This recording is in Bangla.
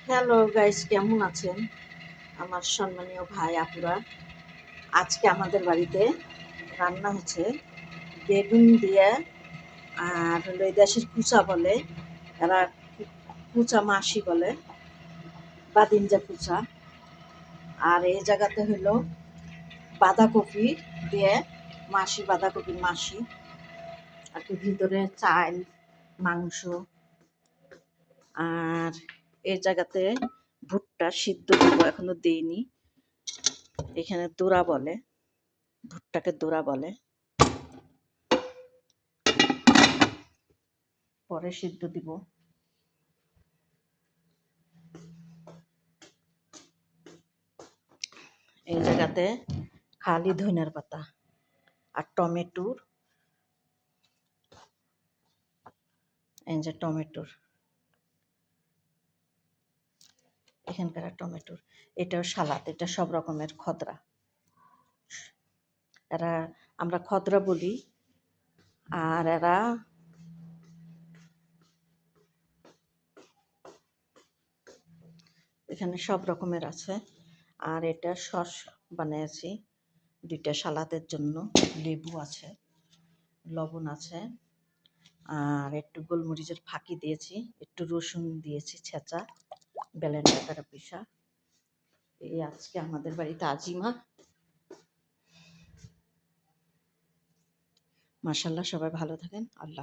হ্যালো গাইস, কেমন আছেন আমার সম্মানীয় ভাই আপুরা? আজকে আমাদের বাড়িতে রান্না হচ্ছে বেগুন দিয়ে, আর হলো এই দেশের কুচা বলে, এরা কুচা মাসি বলে, বাদিনজা কুচা। আর এই জায়গাতে হলো বাঁধাকপি দিয়ে মাসি, বাঁধাকপির মাসি আর কি, ভিতরে চাল, মাংস। আর এই জায়গাতে ভুট্টা সিদ্ধ দিব, এখনো দিইনি। এখানে দোরা বলে, ভুট্টাকে দোরা বলে, পরে সিদ্ধ দিব। এই জায়গাতে খালি ধনিয়ার পাতা আর টমেটোর, এই যে টমেটোর, এখানকার টমেটোর, এটাও সালাদ, এটা সব রকমের খদরা। এরা, আমরা খদরা বলি, আর এরা এখানে সব রকমের আছে। আর এটা সস বানিয়েছি দুইটা সালাদের জন্য, লেবু আছে, লবণ আছে, আর একটু গোলমরিচের ফাঁকি দিয়েছি, একটু রসুন দিয়েছি ছেঁচা, ব্লেন্ডার দ্বারা পিষা। এই আজকে আমাদের বাড়িতে আজিমা। মাশাআল্লাহ, সবাই ভালো থাকেন। আল্লাহ।